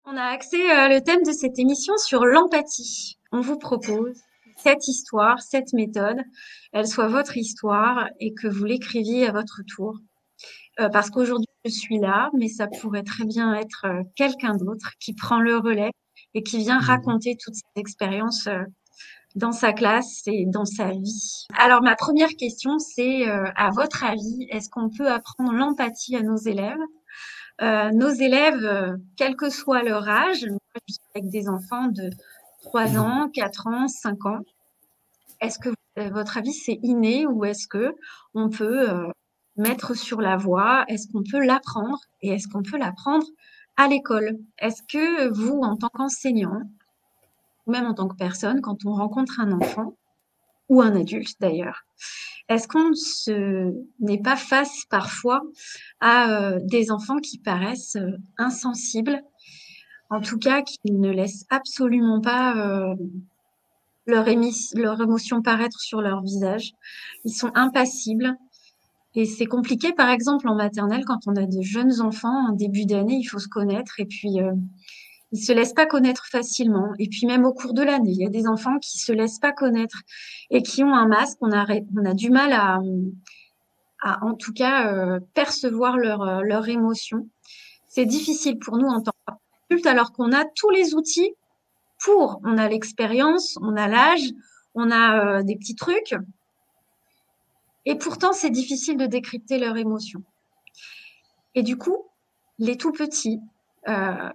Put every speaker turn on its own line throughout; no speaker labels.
On a axé le thème de cette émission sur l'empathie. On vous propose cette histoire, cette méthode, elle soit votre histoire et que vous l'écriviez à votre tour. Parce qu'aujourd'hui, je suis là, mais ça pourrait très bien être quelqu'un d'autre qui prend le relais et qui vient
Mhm.
raconter toutes ces expériences dans sa classe et dans sa vie. Alors, ma première question, c'est, à votre avis, est-ce qu'on peut apprendre l'empathie à nos élèves? Nos élèves, quel que soit leur âge, moi, je suis avec des enfants de 3 ans, 4 ans, 5 ans. Est-ce que, à votre avis, c'est inné ou est-ce que on peut mettre sur la voie? Est-ce qu'on peut l'apprendre et est-ce qu'on peut l'apprendre à l'école? Est-ce que vous, en tant qu'enseignant, ou même en tant que personne, quand on rencontre un enfant ou un adulte d'ailleurs, est-ce qu'on se n'est pas face parfois à des enfants qui paraissent insensibles, en tout cas qui ne laissent absolument pas leur émotion paraître sur leur visage. Ils sont impassibles et c'est compliqué, par exemple en maternelle, quand on a de jeunes enfants, en début d'année, il faut se connaître et puis ils se laissent pas connaître facilement. Et puis même au cours de l'année, il y a des enfants qui se laissent pas connaître et qui ont un masque. On a du mal en tout cas percevoir leur émotion. C'est difficile pour nous en tant qu'adultes alors qu'on a tous les outils pour. On a l'expérience, on a l'âge, on a des petits trucs. Et pourtant, c'est difficile de décrypter leurs émotions. Et du coup, les tout petits, euh,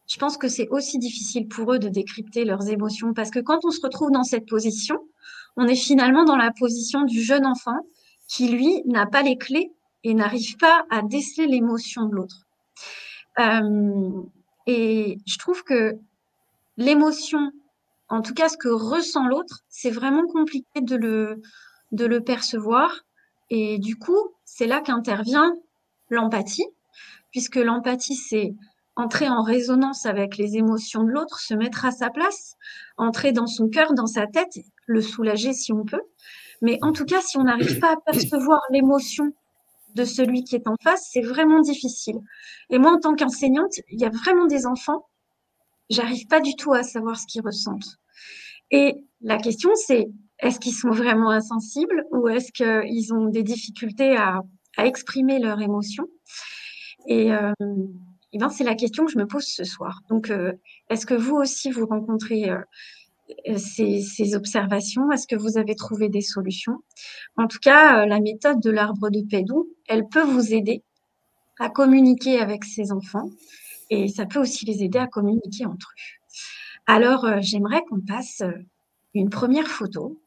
je pense que c'est aussi difficile pour eux de décrypter leurs émotions parce que quand on se retrouve dans cette position, on est finalement dans la position du jeune enfant qui, lui, n'a pas les clés et n'arrive pas à déceler l'émotion de l'autre. Euh, et je trouve que l'émotion, en tout cas ce que ressent l'autre, c'est vraiment compliqué de le percevoir. Et du coup, c'est là qu'intervient l'empathie, puisque l'empathie, c'est entrer en résonance avec les émotions de l'autre, se mettre à sa place, entrer dans son cœur, dans sa tête, le soulager si on peut. Mais en tout cas, si on n'arrive pas à percevoir l'émotion de celui qui est en face, c'est vraiment difficile. Et moi, en tant qu'enseignante, il y a vraiment des enfants, j'arrive pas du tout à savoir ce qu'ils ressentent. Et la question, c'est est-ce qu'ils sont vraiment insensibles ou est-ce qu'ils ont des difficultés à exprimer leurs émotions? Et, euh, et ben, c'est la question que je me pose ce soir. Donc, est-ce que vous aussi, vous rencontrez ces observations? Est-ce que vous avez trouvé des solutions? En tout cas, la méthode de l'arbre de Padoue, elle peut vous aider à communiquer avec ces enfants et ça peut aussi les aider à communiquer entre eux. Alors, j'aimerais qu'on passe une première photo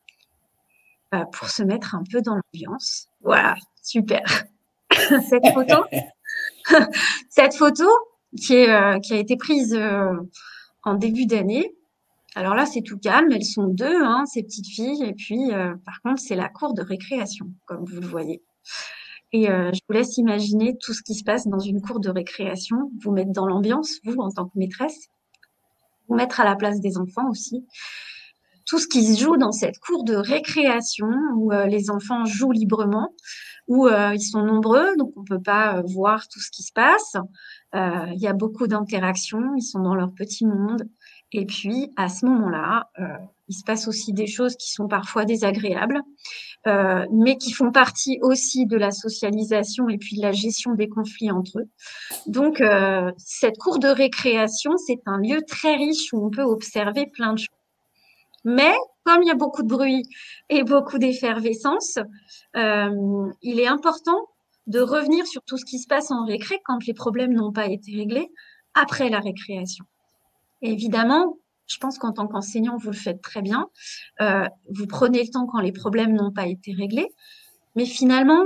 pour se mettre un peu dans l'ambiance. Voilà, super. Cette photo, cette photo qui a été prise en début d'année. Alors là, c'est tout calme. Elles sont deux, hein, ces petites filles. Et puis, par contre, c'est la cour de récréation, comme vous le voyez. Et je vous laisse imaginer tout ce qui se passe dans une cour de récréation, vous mettre dans l'ambiance, vous, en tant que maîtresse, vous mettre à la place des enfants aussi. Tout ce qui se joue dans cette cour de récréation où les enfants jouent librement, où ils sont nombreux, donc on peut pas voir tout ce qui se passe. Il y a beaucoup d'interactions, ils sont dans leur petit monde. Et puis, à ce moment-là, il se passe aussi des choses qui sont parfois désagréables, mais qui font partie aussi de la socialisation et puis de la gestion des conflits entre eux. Donc, cette cour de récréation, c'est un lieu très riche où on peut observer plein de choses. Mais comme il y a beaucoup de bruit et beaucoup d'effervescence, il est important de revenir sur tout ce qui se passe en récré quand les problèmes n'ont pas été réglés après la récréation. Et évidemment, je pense qu'en tant qu'enseignant, vous le faites très bien. Vous prenez le temps quand les problèmes n'ont pas été réglés. Mais finalement,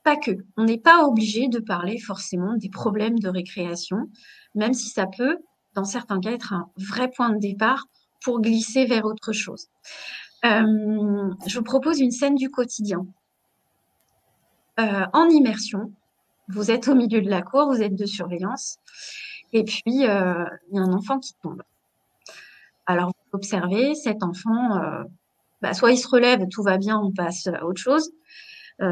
pas que. On n'est pas obligé de parler forcément des problèmes de récréation, même si ça peut, dans certains cas, être un vrai point de départ pour glisser vers autre chose. Je vous propose une scène du quotidien. En immersion, vous êtes au milieu de la cour, vous êtes de surveillance, et puis il y a un enfant qui tombe. Alors, vous observez, cet enfant, soit il se relève, tout va bien, on passe à autre chose,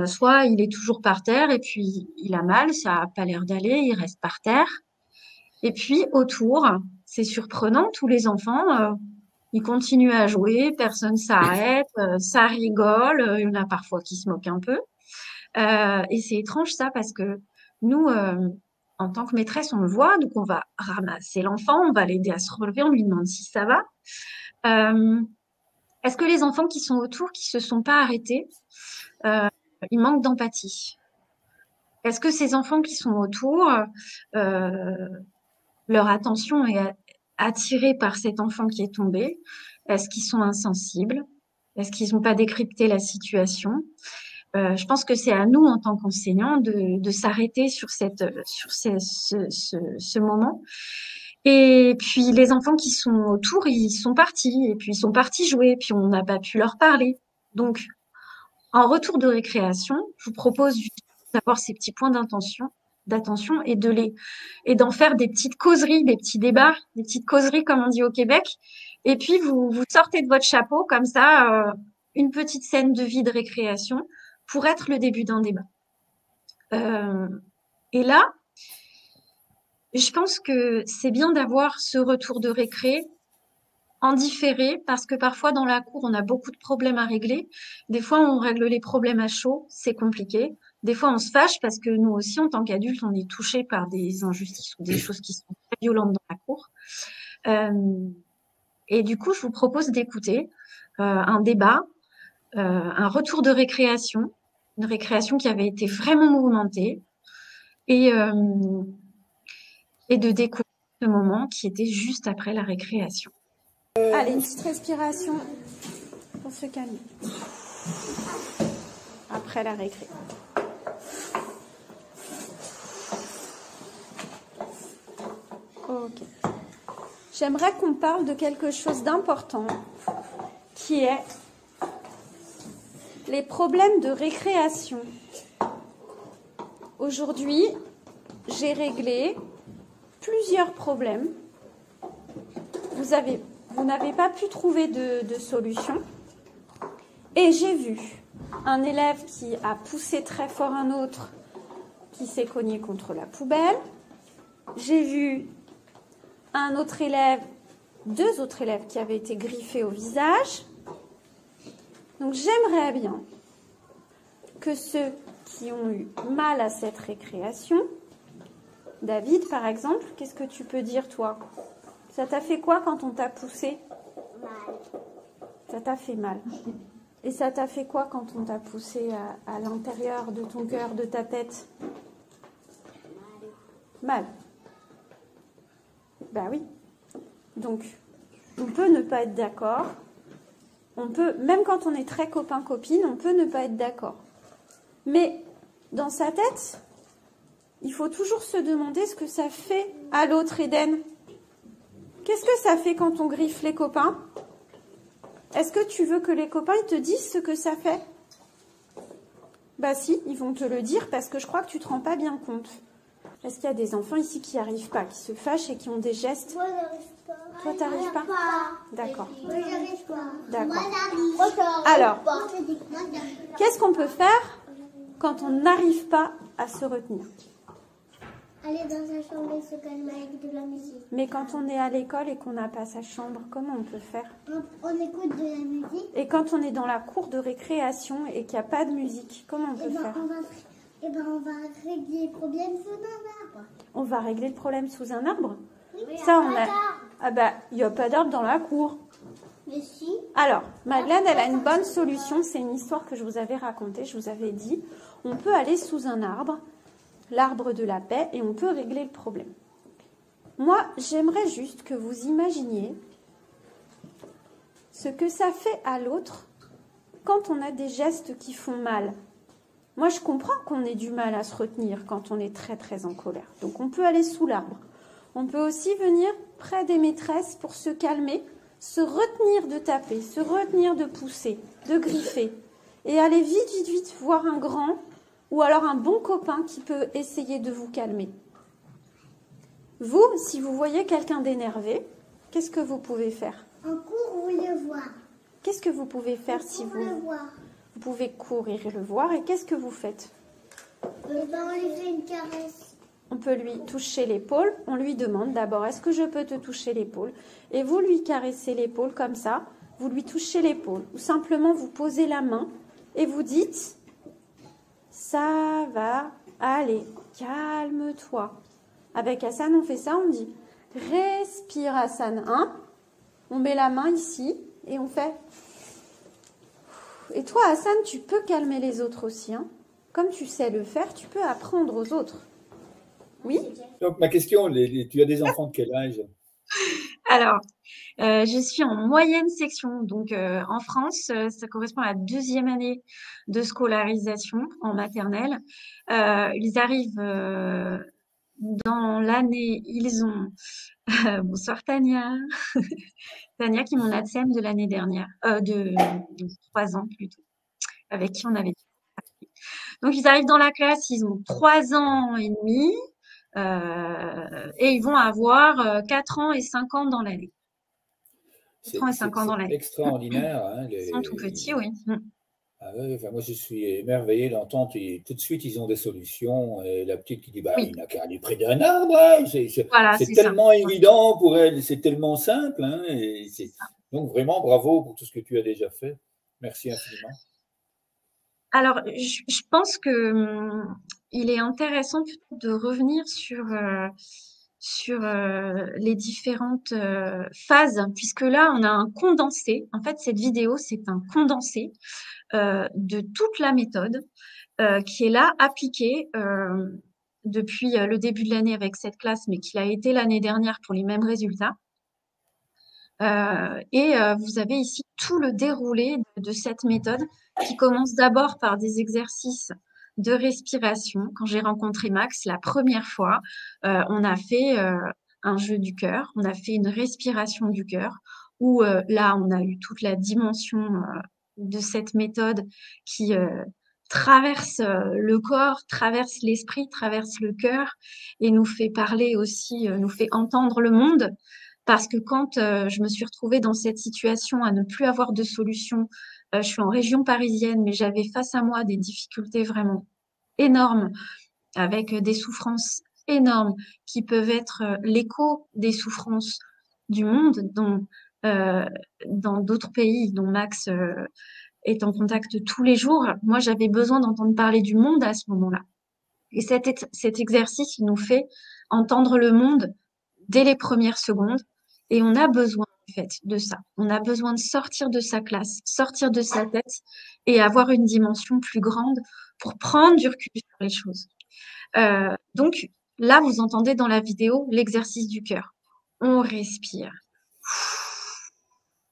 soit il est toujours par terre et puis il a mal, ça n'a pas l'air d'aller, il reste par terre. Et puis autour, c'est surprenant, tous les enfants, ils continuent à jouer, personne s'arrête, ça rigole, il y en a parfois qui se moquent un peu. Et c'est étrange ça parce que nous, en tant que maîtresse, on le voit, donc on va ramasser l'enfant, on va l'aider à se relever, on lui demande si ça va. Euh, Est-ce que les enfants qui sont autour, qui se sont pas arrêtés, euh, ils manquent d'empathie? Est-ce que ces enfants qui sont autour, euh, leur attention est attirée par cet enfant qui est tombé? Est-ce qu'ils sont insensibles? Est-ce qu'ils n'ont pas décrypté la situation? Je pense que c'est à nous, en tant qu'enseignants, de s'arrêter sur ce moment. Et puis, les enfants qui sont autour, ils sont partis. Et puis, ils sont partis jouer. Et puis, on n'a pas pu leur parler. Donc, en retour de récréation, je vous propose juste d'avoir ces petits points d'attention et d'en faire des petites causeries, des petits débats, des petites causeries, comme on dit au Québec. Et puis, vous sortez de votre chapeau, comme ça, une petite scène de vie de récréation pour être le début d'un débat. Euh, et là, je pense que c'est bien d'avoir ce retour de récré en différé parce que parfois dans la cour, on a beaucoup de problèmes à régler. Des fois, on règle les problèmes à chaud, c'est compliqué. Des fois, on se fâche parce que nous aussi, en tant qu'adultes, on est touchés par des injustices ou des choses qui sont très violentes dans la cour. Et du coup, je vous propose d'écouter un débat, un retour de récréation, une récréation qui avait été vraiment mouvementée, et, euh, et de découvrir ce moment qui était juste après la récréation.
Allez, une petite respiration pour se calmer. Après la récré. Ok. J'aimerais qu'on parle de quelque chose d'important qui est les problèmes de récréation. Aujourd'hui, j'ai réglé plusieurs problèmes. Vous n'avez pas pu trouver de solution. Et j'ai vu un élève qui a poussé très fort un autre, qui s'est cogné contre la poubelle. J'ai vu un autre élève, deux autres élèves qui avaient été griffés au visage. Donc j'aimerais bien que ceux qui ont eu mal à cette récréation, David par exemple, qu'est-ce que tu peux dire toi? Ça t'a fait quoi quand on t'a poussé?
Mal.
Ça t'a fait mal. Et ça t'a fait quoi quand on t'a poussé à l'intérieur de ton cœur, de ta tête? Mal. Ben oui. Donc, on peut ne pas être d'accord. On peut, même quand on est très copain-copine, on peut ne pas être d'accord. Mais dans sa tête, il faut toujours se demander ce que ça fait à l'autre, Eden. Qu'est-ce que ça fait quand on griffe les copains? Est-ce que tu veux que les copains ils te disent ce que ça fait? Bah si, ils vont te le dire parce que je crois que tu te rends pas bien compte. Est-ce qu'il y a des enfants ici qui n'y arrivent pas, qui se fâchent et qui ont des gestes?
Moi, j'arrive pas.
Toi, t'arrives pas? D'accord.
Moi, j'arrive pas.
D'accord. Alors, qu'est-ce qu'on peut faire quand on n'arrive pas à se retenir?
Aller dans sa chambre et se calmer avec de la musique.
Mais quand on est à l'école et qu'on n'a pas sa chambre, comment on peut faire?
On écoute de la musique.
Et quand on est dans la cour de récréation et qu'il n'y a pas de musique, comment on peut faire?
On va régler le problème sous un arbre.
On va régler le problème sous un arbre?
Oui,
Ça, on a... Ah bah, il n'y a pas d'arbre dans la cour.
Mais si.
Alors, Madeleine, elle a une bonne solution. C'est une histoire que je vous avais racontée. Je vous avais dit, on peut aller sous un arbre, l'arbre de la paix, et on peut régler le problème. Moi, j'aimerais juste que vous imaginiez ce que ça fait à l'autre quand on a des gestes qui font mal. Moi, je comprends qu'on ait du mal à se retenir quand on est très, très en colère. Donc, on peut aller sous l'arbre. On peut aussi venir près des maîtresses pour se calmer, se retenir de taper, se retenir de pousser, de griffer, et aller vite, vite, vite voir un grand ou alors un bon copain qui peut essayer de vous calmer. Vous, si vous voyez quelqu'un d'énervé, qu'est-ce que vous pouvez faire?
On court ou le voir.
Qu'est-ce que vous pouvez faire si vous...
le voir.
Vous pouvez courir et le voir, et qu'est-ce que vous faites?
On lui fait une caresse.
on peut lui toucher l'épaule. On lui demande d'abord, est-ce que je peux te toucher l'épaule? Et vous lui caressez l'épaule comme ça, vous lui touchez l'épaule. Ou simplement, vous posez la main et vous dites, ça va aller, calme-toi. Avec Hassan, on fait ça, on dit, respire Hassan 1, on met la main ici et on fait... Et toi, Hassan, tu peux calmer les autres aussi, hein. Comme tu sais le faire, tu peux apprendre aux autres. Oui?
Donc, ma question, tu as des enfants de quel âge?
Alors, je suis en moyenne section. Donc, en France, ça correspond à la 2e année de scolarisation en maternelle. Ils arrivent dans l'année, ils ont... bonsoir Tania. Tania qui est mon ATSEM de l'année dernière, de 3 ans plutôt, avec qui on avait... Donc, ils arrivent dans la classe, ils ont 3 ans et demi, et ils vont avoir 4 ans et 5 ans dans l'année. 4 ans et 5 ans dans
C'est
l'année.
extraordinaire. Hein,
Ils sont tout petits, oui.
Ah ouais, enfin, moi, je suis émerveillé d'entendre. Tout de suite, ils ont des solutions. Et la petite qui dit, bah,
Oui.
il n'a qu'à aller près d'un arbre. Hein.
Voilà,
C'est
c'est
tellement
ça.
évident pour elle, c'est tellement simple. Hein, donc, vraiment, bravo pour tout ce que tu as déjà fait. Merci infiniment.
Alors, je pense que il est intéressant peut-être de revenir sur les différentes phases, puisque là, on a un condensé. En fait, cette vidéo, c'est un condensé de toute la méthode qui est là, appliquée depuis le début de l'année avec cette classe, mais qui a été l'année dernière pour les mêmes résultats. Vous avez ici tout le déroulé de cette méthode qui commence d'abord par des exercices de respiration. Quand j'ai rencontré Max la première fois, on a fait un jeu du cœur, on a fait une respiration du cœur, où là, on a eu toute la dimension de cette méthode qui traverse le corps, traverse l'esprit, traverse le cœur et nous fait parler aussi, nous fait entendre le monde. Parce que quand je me suis retrouvée dans cette situation à ne plus avoir de solution, je suis en région parisienne, mais j'avais face à moi des difficultés vraiment énormes, avec des souffrances énormes qui peuvent être l'écho des souffrances du monde dans d'autres pays dont Max est en contact tous les jours. Moi, j'avais besoin d'entendre parler du monde à ce moment-là. Et cet exercice, il nous fait entendre le monde dès les premières secondes. Et on a besoin, en fait, de ça. On a besoin de sortir de sa classe, sortir de sa tête et avoir une dimension plus grande pour prendre du recul sur les choses. Donc, là, vous entendez dans la vidéo l'exercice du cœur. On respire.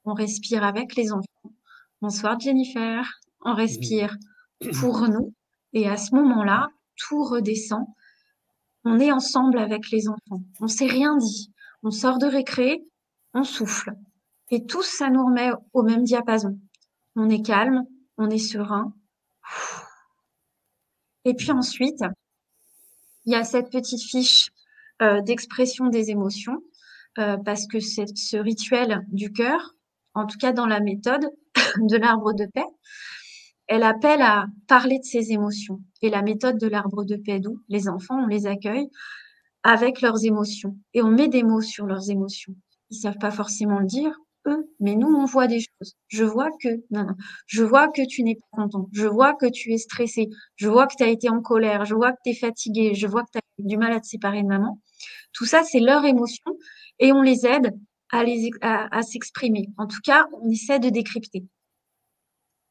On respire avec les enfants. Bonsoir Jennifer. On respire pour nous. Et à ce moment-là, tout redescend. On est ensemble avec les enfants. On ne s'est rien dit. On sort de récré, on souffle. Et tous, ça nous remet au même diapason. On est calme, on est serein. Et puis ensuite, il y a cette petite fiche d'expression des émotions, parce que c'est ce rituel du cœur, en tout cas dans la méthode de l'arbre de paix, elle appelle à parler de ses émotions. Et la méthode de l'arbre de paix, d'où les enfants, on les accueille avec leurs émotions. Et on met des mots sur leurs émotions. Ils savent pas forcément le dire, eux, mais nous, on voit des choses. Je vois que, non, je vois que tu n'es pas content. Je vois que tu es stressé. Je vois que tu as été en colère. Je vois que tu es fatigué. Je vois que tu as du mal à te séparer de maman. Tout ça, c'est leur émotion et on les aide à s'exprimer. En tout cas, on essaie de décrypter.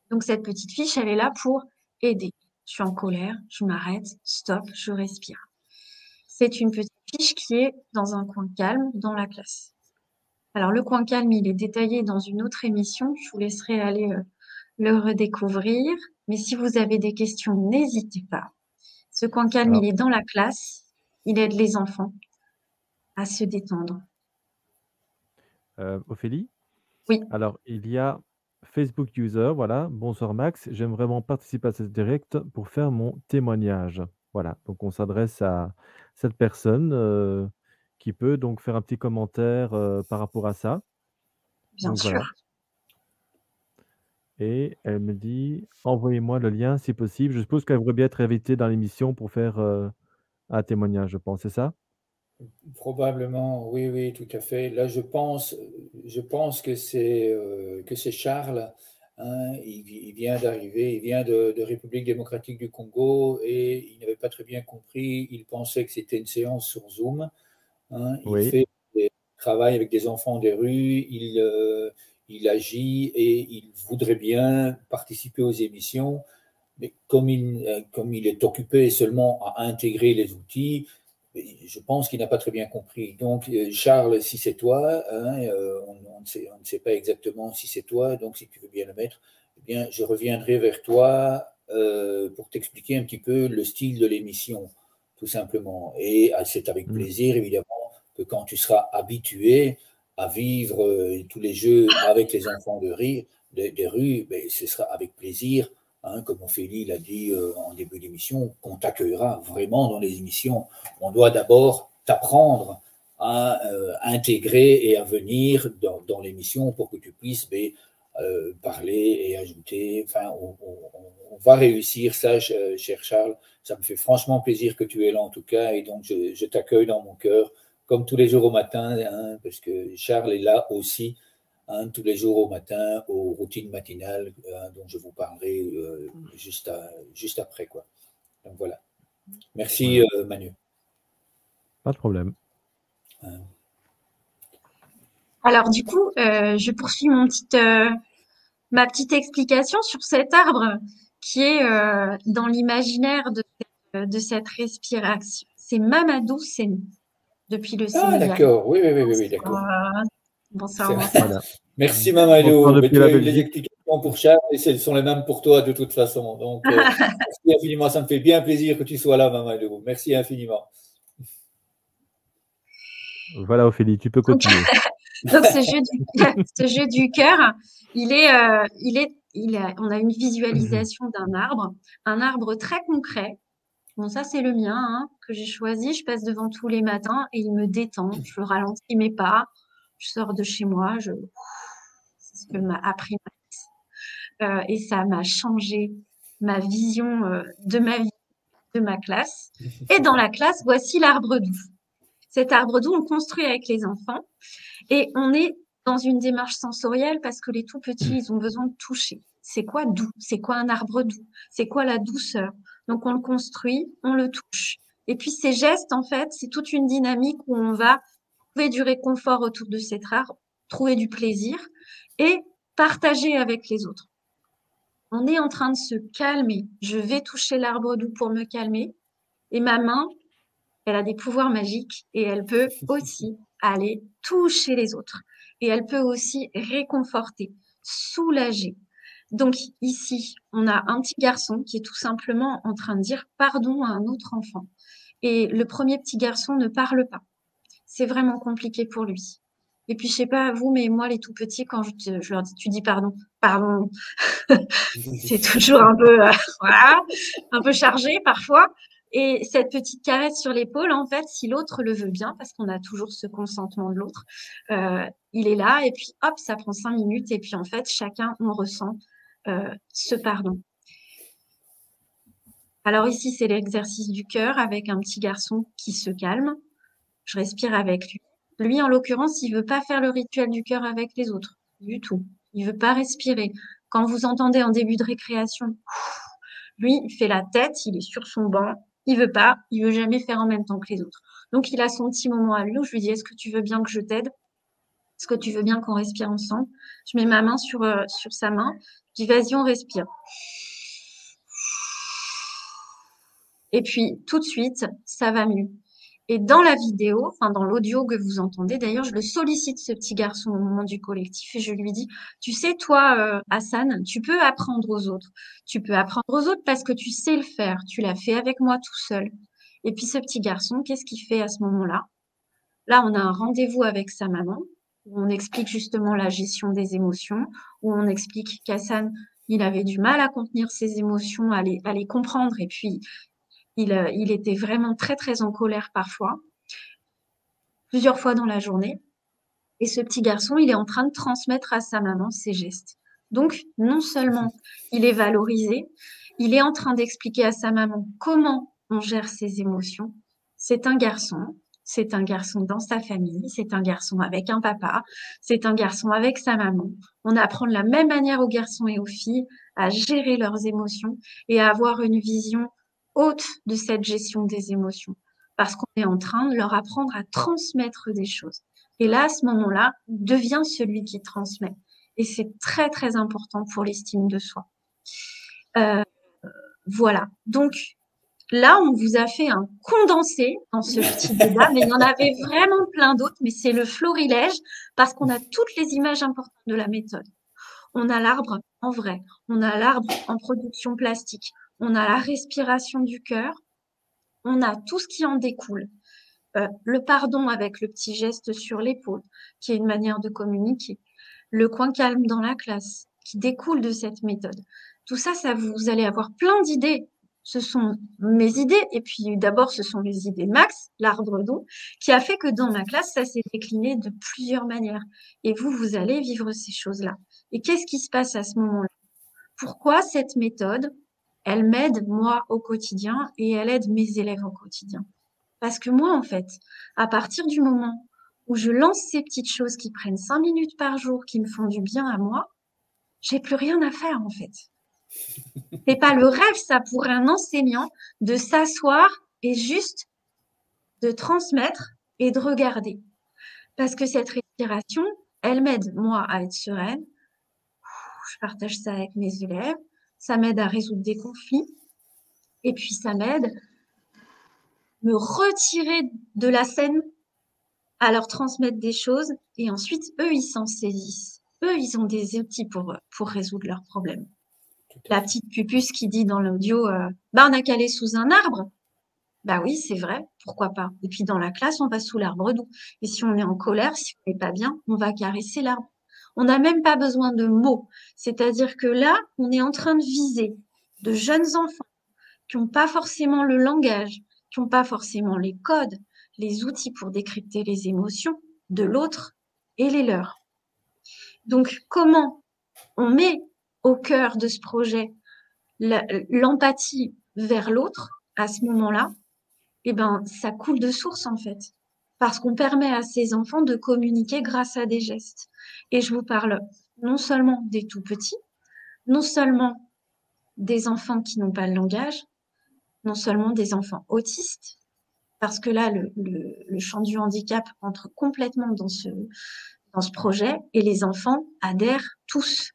Donc, cette petite fiche, elle est là pour aider. Je suis en colère, je m'arrête, stop, je respire. C'est une petite fiche qui est dans un coin calme dans la classe. Alors, le coin calme, il est détaillé dans une autre émission. Je vous laisserai aller le redécouvrir. Mais si vous avez des questions, n'hésitez pas. Ce coin calme, il est dans la classe. Il aide les enfants à se détendre.
Ophélie?
Oui.
Alors, il y a Facebook User, voilà. Bonsoir Max, j'aime vraiment participer à ce direct pour faire mon témoignage. Voilà, donc on s'adresse à cette personne qui peut donc faire un petit commentaire par rapport à ça.
Bien
Donc
sûr.
voilà. Et elle me dit, envoyez-moi le lien si possible. Je suppose qu'elle voudrait bien être invitée dans l'émission pour faire un témoignage, je pense, c'est ça?
Probablement, oui, oui, tout à fait. Là, je pense que c'est Charles. Hein, il vient d'arriver, il vient de République démocratique du Congo et il n'avait pas très bien compris. Il pensait que c'était une séance sur Zoom. Hein, il
Oui.
fait des travail avec des enfants des rues, il agit et il voudrait bien participer aux émissions, mais comme il est occupé seulement à intégrer les outils, je pense qu'il n'a pas très bien compris. Donc, Charles, si c'est toi, hein, on ne sait pas exactement si c'est toi, donc si tu veux bien le mettre, eh bien, je reviendrai vers toi pour t'expliquer un petit peu le style de l'émission, tout simplement. Et c'est avec
Mm.
plaisir, évidemment, que quand tu seras habitué à vivre tous les jeux avec les enfants des rues, ben, ce sera avec plaisir. Hein, comme Ophélie l'a dit en début d'émission, qu'on t'accueillera vraiment dans les émissions. On doit d'abord t'apprendre à intégrer et à venir dans l'émission pour que tu puisses parler et ajouter. Enfin, on va réussir ça, cher Charles. Ça me fait franchement plaisir que tu es là en tout cas, et donc je t'accueille dans mon cœur, comme tous les jours au matin, hein, parce que Charles est là aussi. Hein, tous les jours au matin, aux routines matinales dont je vous parlerai juste après, quoi. Donc voilà. Merci,
Voilà.
Manu.
Pas de problème.
Alors du coup, je poursuis ma petite explication sur cet arbre qui est dans l'imaginaire de cette respiration. C'est Mamadou Sénou, depuis le
Ah,
Sénégal.
d'accord. Oui, oui, oui, oui, oui, d'accord.
Bonsoir, bonsoir.
Voilà.
Merci,
Bonsoir
Mamadou. Mais
depuis
tu
la
as eu les
Belgique.
explications pour Charles et elles sont les mêmes pour toi de toute façon. Donc, merci infiniment. Ça me fait bien plaisir que tu sois là, Mamadou. Merci infiniment.
Voilà, Ophélie, tu peux
Donc,
continuer.
donc ce jeu du cœur, on a une visualisation d'un arbre, un arbre très concret. Bon, ça, c'est le mien, hein, que j'ai choisi. Je passe devant tous les matins et il me détend. Je ralentis mes pas. Je sors de chez moi. C'est ce que m'a appris et ça m'a changé ma vision de ma vie, de ma classe. Et dans la classe, voici l'arbre doux. Cet arbre doux, on le construit avec les enfants et on est dans une démarche sensorielle parce que les tout petits, ils ont besoin de toucher. C'est quoi doux? C'est quoi un arbre doux? C'est quoi la douceur? Donc on le construit, on le touche. Et puis ces gestes, en fait, c'est toute une dynamique où on va trouver du réconfort autour de cet arbre, trouver du plaisir et partager avec les autres. On est en train de se calmer. Je vais toucher l'arbre doux pour me calmer. Et ma main, elle a des pouvoirs magiques et elle peut aussi aller toucher les autres. Et elle peut aussi réconforter, soulager. Donc ici, on a un petit garçon qui est tout simplement en train de dire pardon à un autre enfant. Et le premier petit garçon ne parle pas. C'est vraiment compliqué pour lui. Et puis, je sais pas vous, mais moi, les tout petits, quand je leur dis, tu dis pardon, pardon, c'est toujours un peu, voilà, un peu chargé parfois. Et cette petite caresse sur l'épaule, en fait, si l'autre le veut bien, parce qu'on a toujours ce consentement de l'autre, il est là et puis hop, ça prend 5 minutes et puis en fait, chacun, on ressent ce pardon. Alors ici, c'est l'exercice du cœur avec un petit garçon qui se calme. Je respire avec lui. Lui, en l'occurrence, il veut pas faire le rituel du cœur avec les autres, du tout. Il veut pas respirer. Quand vous entendez en début de récréation, lui, il fait la tête, il est sur son banc, il veut pas, il veut jamais faire en même temps que les autres. Donc, il a son petit moment à lui où je lui dis, est-ce que tu veux bien que je t'aide? Est-ce que tu veux bien qu'on respire ensemble? Je mets ma main sur sa main, je dis, vas-y, on respire. Et puis, tout de suite, ça va mieux. Et dans la vidéo, enfin dans l'audio que vous entendez, d'ailleurs, je le sollicite, ce petit garçon, au moment du collectif, et je lui dis, tu sais, toi, Hassan, tu peux apprendre aux autres. Tu peux apprendre aux autres parce que tu sais le faire. Tu l'as fait avec moi tout seul. Et puis ce petit garçon, qu'est-ce qu'il fait à ce moment-là? Là, on a un rendez-vous avec sa maman, où on explique justement la gestion des émotions, où on explique qu'Hassan, il avait du mal à contenir ses émotions, à les comprendre, et puis il était vraiment très, très en colère parfois, plusieurs fois dans la journée. Et ce petit garçon, il est en train de transmettre à sa maman ses gestes. Donc, non seulement il est valorisé, il est en train d'expliquer à sa maman comment on gère ses émotions, c'est un garçon dans sa famille, c'est un garçon avec un papa, c'est un garçon avec sa maman. On apprend de la même manière aux garçons et aux filles à gérer leurs émotions et à avoir une vision haute de cette gestion des émotions. Parce qu'on est en train de leur apprendre à transmettre des choses. Et là, à ce moment-là, on devient celui qui transmet. Et c'est très, très important pour l'estime de soi. Voilà. Donc, là, on vous a fait un condensé dans ce petit débat, mais il y en avait vraiment plein d'autres, mais c'est le florilège parce qu'on a toutes les images importantes de la méthode. On a l'arbre en vrai, on a l'arbre en production plastique, on a la respiration du cœur, on a tout ce qui en découle. Le pardon avec le petit geste sur l'épaule, qui est une manière de communiquer. Le coin calme dans la classe, qui découle de cette méthode. Tout ça, vous allez avoir plein d'idées. Ce sont mes idées, et puis d'abord, ce sont les idées de Max, l'arbre d'eau, qui a fait que dans ma classe, ça s'est décliné de plusieurs manières. Et vous allez vivre ces choses-là. Et qu'est-ce qui se passe à ce moment-là? Pourquoi cette méthode, elle m'aide, moi, au quotidien, et elle aide mes élèves au quotidien? Parce que moi, en fait, à partir du moment où je lance ces petites choses qui prennent 5 minutes par jour, qui me font du bien à moi, j'ai plus rien à faire, en fait. C'est pas le rêve, ça, pour un enseignant, de s'asseoir et juste de transmettre et de regarder. Parce que cette respiration, elle m'aide, moi, à être sereine. Je partage ça avec mes élèves. Ça m'aide à résoudre des conflits. Et puis, ça m'aide à me retirer de la scène, à leur transmettre des choses. Et ensuite, eux, ils s'en saisissent. Eux, ils ont des outils pour résoudre leurs problèmes. La petite pupuce qui dit dans l'audio, on a calé sous un arbre. Bah oui, c'est vrai, pourquoi pas. Et puis dans la classe, on va sous l'arbre d'eau. Et si on est en colère, si on n'est pas bien, on va caresser l'arbre. On n'a même pas besoin de mots. C'est-à-dire que là, on est en train de viser de jeunes enfants qui n'ont pas forcément le langage, qui n'ont pas forcément les codes, les outils pour décrypter les émotions de l'autre et les leurs. Donc, comment on met au cœur de ce projet l'empathie vers l'autre à ce moment-là? Eh ben, ça coule de source en fait, parce qu'on permet à ces enfants de communiquer grâce à des gestes. Et je vous parle non seulement des tout petits, non seulement des enfants qui n'ont pas le langage, non seulement des enfants autistes, parce que là, le champ du handicap entre complètement dans ce projet, et les enfants adhèrent tous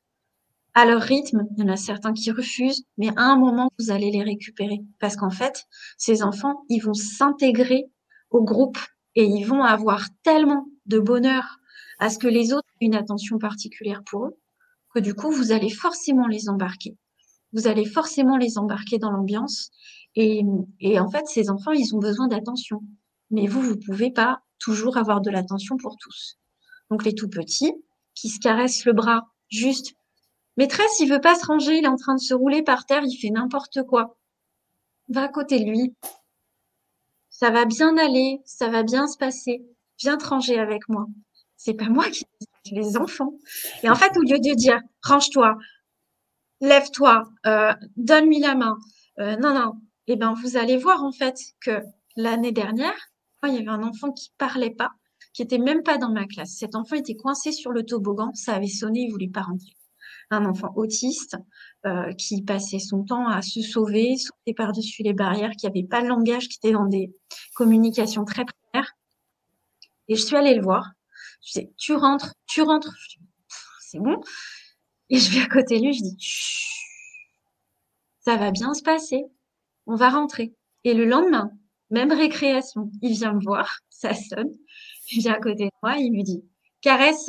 à leur rythme. Il y en a certains qui refusent, mais à un moment, vous allez les récupérer. Parce qu'en fait, ces enfants, ils vont s'intégrer au groupe et ils vont avoir tellement de bonheur à ce que les autres aient une attention particulière pour eux, que du coup, vous allez forcément les embarquer. Vous allez forcément les embarquer dans l'ambiance. Et en fait, ces enfants, ils ont besoin d'attention. Mais vous pouvez pas toujours avoir de l'attention pour tous. Donc, les tout petits, qui se caressent le bras juste. Maîtresse, il veut pas se ranger, il est en train de se rouler par terre, il fait n'importe quoi. Va à côté de lui. Ça va bien aller, ça va bien se passer. Viens te ranger avec moi. C'est pas moi qui c'est les enfants. Et en fait, au lieu de dire range-toi, lève-toi, donne-lui la main, non, eh ben vous allez voir en fait que l'année dernière, il y avait un enfant qui parlait pas, qui était même pas dans ma classe. Cet enfant était coincé sur le toboggan, ça avait sonné, il voulait pas rentrer. Un enfant autiste qui passait son temps à se sauver, sauter par-dessus les barrières, qui n'avait pas de langage, qui était dans des communications très primaires. Et je suis allée le voir. Je disais, tu rentres. C'est bon. Et je vais à côté de lui, je dis, chut, ça va bien se passer. On va rentrer. Et le lendemain, même récréation, il vient me voir, ça sonne. Il vient à côté de moi, il me dit, caresse.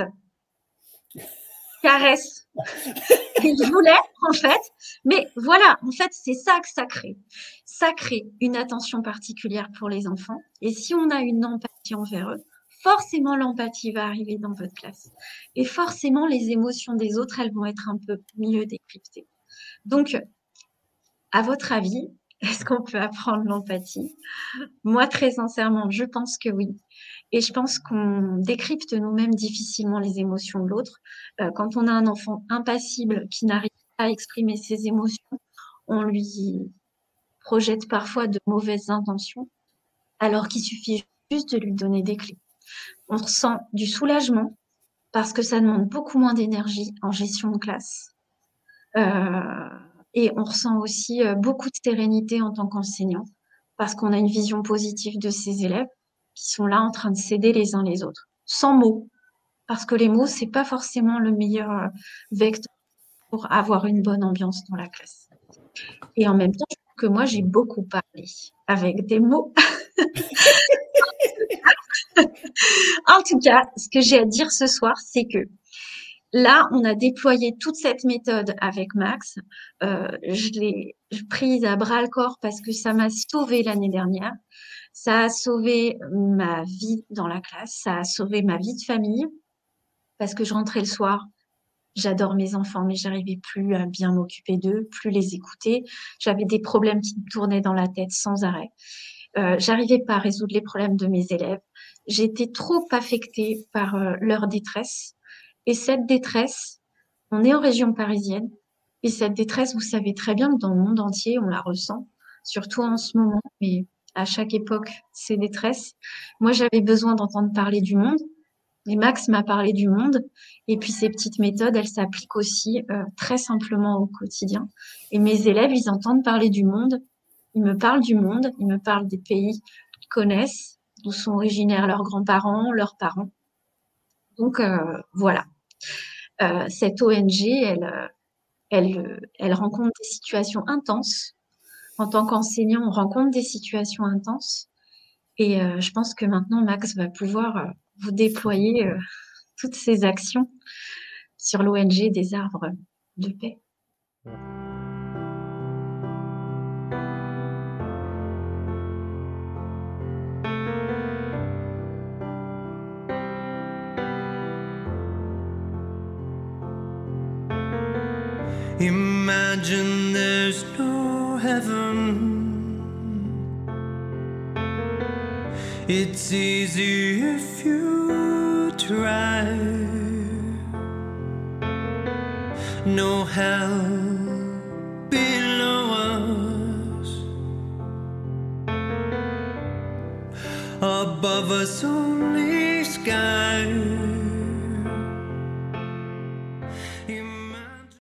Il voulait, en fait. Mais voilà, en fait, c'est ça que ça crée. Ça crée une attention particulière pour les enfants. Et si on a une empathie envers eux, forcément, l'empathie va arriver dans votre classe. Et forcément, les émotions des autres, elles vont être un peu mieux décryptées. Donc, à votre avis, est-ce qu'on peut apprendre l'empathie? Moi, très sincèrement, je pense que oui. Et je pense qu'on décrypte nous-mêmes difficilement les émotions de l'autre. Quand on a un enfant impassible qui n'arrive pas à exprimer ses émotions, on lui projette parfois de mauvaises intentions. alors qu'il suffit juste de lui donner des clés. On ressent du soulagement parce que ça demande beaucoup moins d'énergie en gestion de classe. Et on ressent aussi beaucoup de sérénité en tant qu'enseignant parce qu'on a une vision positive de ces élèves qui sont là en train de s'aider les uns les autres, sans mots, parce que les mots, c'est pas forcément le meilleur vecteur pour avoir une bonne ambiance dans la classe. Et en même temps, je trouve que moi, j'ai beaucoup parlé avec des mots. En tout cas, ce que j'ai à dire ce soir, c'est que là, on a déployé toute cette méthode avec Max. Je l'ai prise à bras le corps parce que ça m'a sauvée l'année dernière. Ça a sauvé ma vie dans la classe. Ça a sauvé ma vie de famille parce que je rentrais le soir. J'adore mes enfants, mais j'arrivais plus à bien m'occuper d'eux, plus les écouter. J'avais des problèmes qui me tournaient dans la tête sans arrêt. J'arrivais pas à résoudre les problèmes de mes élèves. J'étais trop affectée par leur détresse. Et cette détresse, on est en région parisienne, et cette détresse, vous savez très bien que dans le monde entier, on la ressent, surtout en ce moment, mais à chaque époque, ces détresses. Moi, j'avais besoin d'entendre parler du monde, et Max m'a parlé du monde, et puis ces petites méthodes, elles s'appliquent aussi très simplement au quotidien. Et mes élèves, ils entendent parler du monde, ils me parlent du monde, ils me parlent des pays qu'ils connaissent, d'où sont originaires leurs grands-parents, leurs parents. Donc voilà. Cette ONG, elle rencontre des situations intenses. En tant qu'enseignant, on rencontre des situations intenses. Et je pense que maintenant, Max va pouvoir vous déployer toutes ces actions sur l'ONG des arbres de paix.
Imagine there's no heaven. It's easy if you try. No hell below us. Above us only sky.